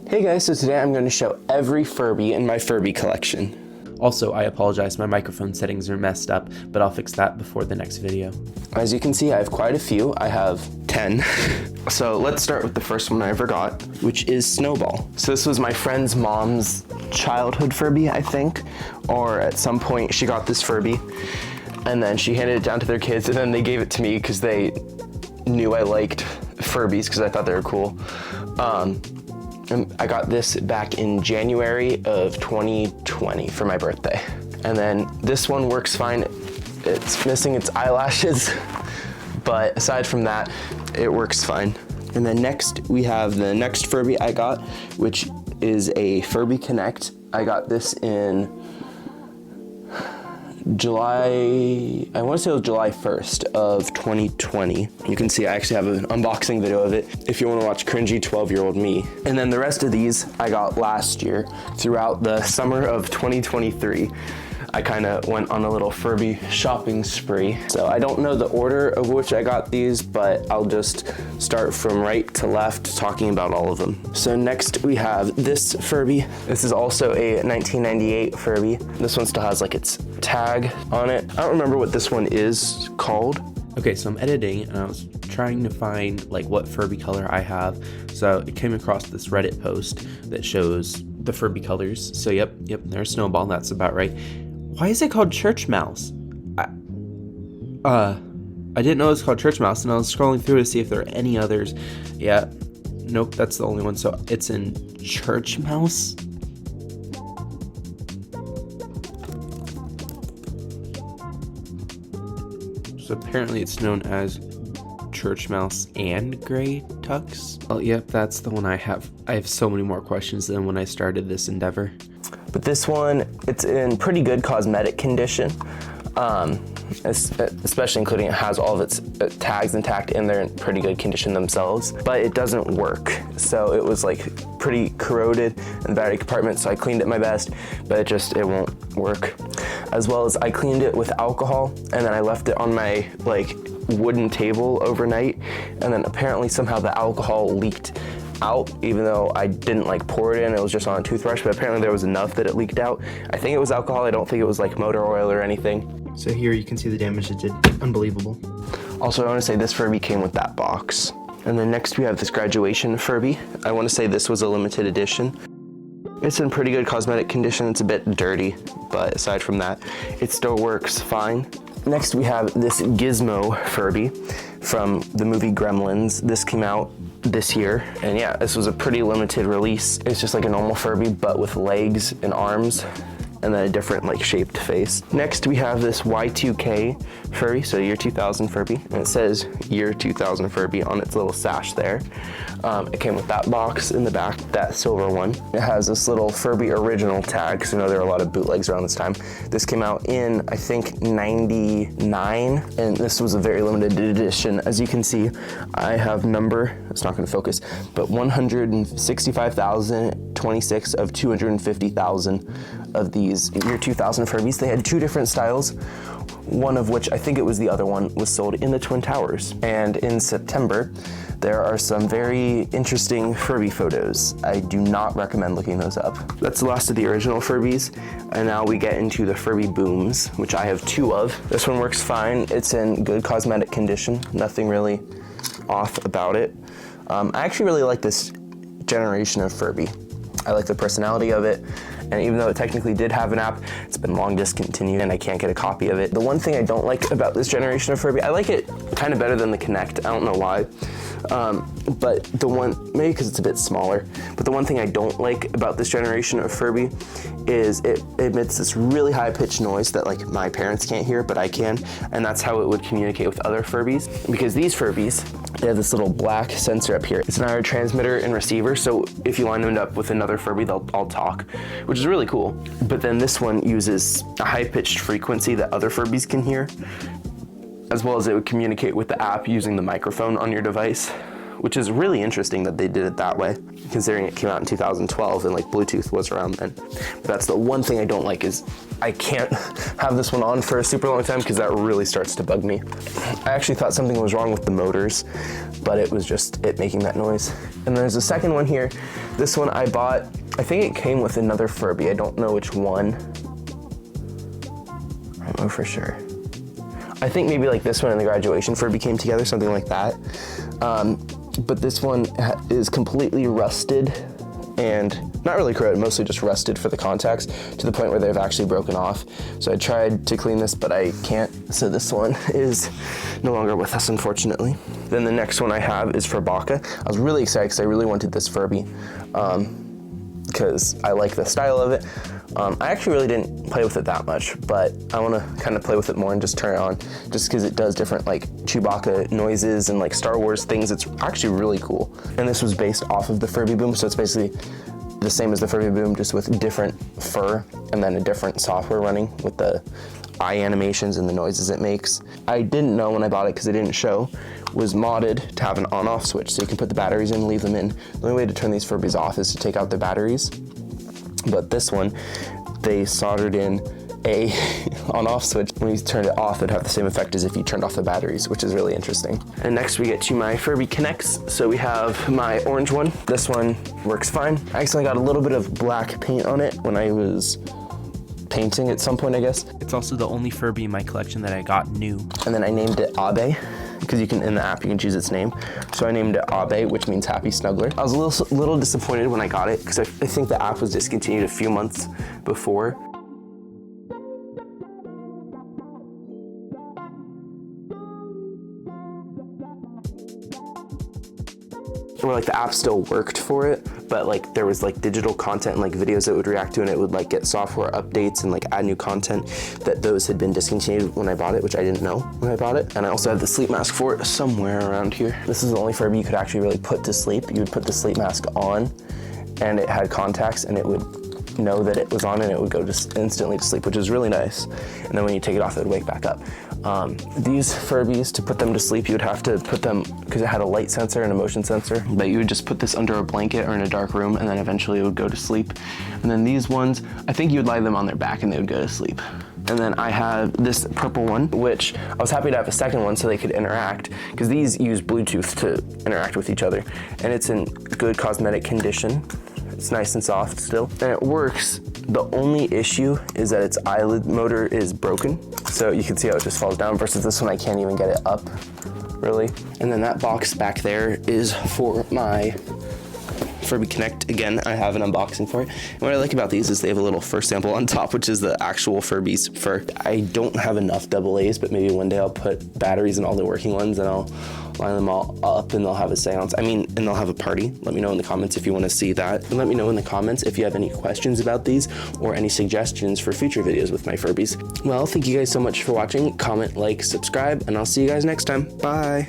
Hey guys, so today I'm going to show every Furby in my Furby collection. Also, I apologize, my microphone settings are messed up, but I'll fix that before the next video. As you can see, I have quite a few. I have 10. So let's start with the first one I ever got, which is Snowball. So this was my friend's mom's childhood Furby, I think, or at some point she got this Furby, and then she handed it down to their kids, and then they gave it to me because they knew I liked Furbies because I thought they were cool. And I got this back in January of 2020 for my birthday. And then this one works fine. It's missing its eyelashes, but aside from that, it works fine. And then next, we have the next Furby I got, which is a Furby Connect. I got this in July, I want to say it was July 1st of 2020. You can see I actually have an unboxing video of it if you want to watch cringy 12-year-old me. And then the rest of these I got last year throughout the summer of 2023. I kind of went on a little Furby shopping spree. So I don't know the order of which I got these, but I'll just start from right to left talking about all of them. So next we have this Furby. This is also a 1998 Furby. This one still has like its tag on it. I don't remember what this one is called. Okay, so I'm editing and I was trying to find like what Furby color I have. So I came across this Reddit post that shows the Furby colors. So yep, there's Snowball, that's about right. Why is it called Church Mouse? I didn't know it was called Church Mouse, and I was scrolling through to see if there are any others. Yeah, nope, that's the only one. So it's in Church Mouse. So apparently it's known as Church Mouse and Gray Tux. Oh, yep, that's the one I have. I have so many more questions than when I started this endeavor. But this one, it's in pretty good cosmetic condition, especially including it has all of its tags intact and they're in pretty good condition themselves, but it doesn't work. So it was like pretty corroded in the battery compartment, so I cleaned it my best, but it won't work. As well as I cleaned it with alcohol and then I left it on my like wooden table overnight, and then apparently somehow the alcohol leaked out, even though I didn't like pour it in, it was just on a toothbrush, but apparently there was enough that it leaked out. I think it was alcohol, I don't think it was like motor oil or anything. So here you can see the damage it did. Unbelievable. Also, I want to say this Furby came with that box. And then next we have this graduation Furby. I want to say this was a limited edition. It's in pretty good cosmetic condition. It's a bit dirty, but aside from that, it still works fine. Next we have this Gizmo Furby from the movie Gremlins. This came out this year, and yeah, this was a pretty limited release. It's just like a normal Furby, but with legs and arms, and then a different like shaped face. Next we have this Y2K Furby, so year 2000 Furby, and it says year 2000 Furby on its little sash there. It came with that box in the back, that silver one. It has this little Furby original tag, because you know there are a lot of bootlegs around this time. This came out in, I think, 99, and this was a very limited edition. As you can see, I have number, it's not gonna focus, but 165,026 of 250,000 of these year 2000 Furbies. They had two different styles, one of which, I think it was the other one, was sold in the Twin Towers. And in September, there are some very interesting Furby photos. I do not recommend looking those up. That's the last of the original Furbies, and now we get into the Furby Booms, which I have two of. This one works fine. It's in good cosmetic condition. Nothing really off about it. I actually really like this generation of Furby. I like the personality of it, and even though it technically did have an app, it's been long discontinued and I can't get a copy of it. The one thing I don't like about this generation of Furby, I like it kind of better than the Connect, I don't know why, but the one, maybe because it's a bit smaller, but the one thing I don't like about this generation of Furby is it emits this really high-pitched noise that like my parents can't hear, but I can, and that's how it would communicate with other Furbies, because these Furbies, they have this little black sensor up here. It's an IR transmitter and receiver, so if you line them up with another Furby, they'll all talk, which is really cool. But then this one uses a high-pitched frequency that other Furbies can hear, as well as it would communicate with the app using the microphone on your device, which is really interesting that they did it that way, considering it came out in 2012 and like Bluetooth was around then. But that's the one thing I don't like, is I can't have this one on for a super long time because that really starts to bug me. I actually thought something was wrong with the motors, but it was just it making that noise. And there's a second one here This one I bought, I think it came with another Furby. I don't know which one. I don't know for sure. I think maybe like this one and the graduation Furby came together, something like that. But this one is completely rusted and not really corroded, mostly just rusted for the contacts to the point where they've actually broken off. So I tried to clean this, but I can't. So this one is no longer with us, unfortunately. Then the next one I have is for Baka. I was really excited because I really wanted this Furby because I like the style of it. I actually really didn't play with it that much, but I want to kind of play with it more and just turn it on just because it does different like Chewbacca noises and like Star Wars things. It's actually really cool. And this was based off of the Furby Boom, so it's basically the same as the Furby Boom, just with different fur and then a different software running with the eye animations and the noises it makes. I didn't know when I bought it because it didn't show, was modded to have an on-off switch, so you can put the batteries in, leave them in. The only way to turn these Furbies off is to take out the batteries. But this one, they soldered in a on-off switch. When you turned it off, it'd have the same effect as if you turned off the batteries, which is really interesting. And next we get to my Furby Connects. So we have my orange one. This one works fine. I accidentally got a little bit of black paint on it when I was painting at some point, I guess. It's also the only Furby in my collection that I got new. And then I named it Abe, because you can, in the app, you can choose its name. So I named it Abe, which means Happy Snuggler. I was a little disappointed when I got it, because I think the app was discontinued a few months before. Where like the app still worked for it, but like there was like digital content and like videos that would react to, and it would like get software updates and like add new content, that those had been discontinued when I bought it, which I didn't know when I bought it. And I also have the sleep mask for it somewhere around here. This is the only Furby you could actually really put to sleep. You would put the sleep mask on and it had contacts and it would know that it was on and it would go just instantly to sleep, which is really nice. And then when you take it off, it would wake back up. These Furbies, to put them to sleep, you would have to put them, because it had a light sensor and a motion sensor, but you would just put this under a blanket or in a dark room, and then eventually it would go to sleep. And then these ones, I think you would lie them on their back and they would go to sleep. And then I have this purple one, which I was happy to have a second one so they could interact, because these use Bluetooth to interact with each other. And it's in good cosmetic condition. It's nice and soft still, and it works. The only issue is that its eyelid motor is broken. So you can see how it just falls down, versus this one I can't even get it up, really. And then that box back there is for my Furby Connect. Again, I have an unboxing for it. And what I like about these is they have a little fur sample on top, which is the actual Furby's fur. I don't have enough AA's, but maybe one day I'll put batteries in all the working ones and I'll line them all up and they'll have a seance. I mean, and they'll have a party. Let me know in the comments if you want to see that. And let me know in the comments if you have any questions about these or any suggestions for future videos with my Furbies. Well, thank you guys so much for watching. Comment, like, subscribe, and I'll see you guys next time. Bye.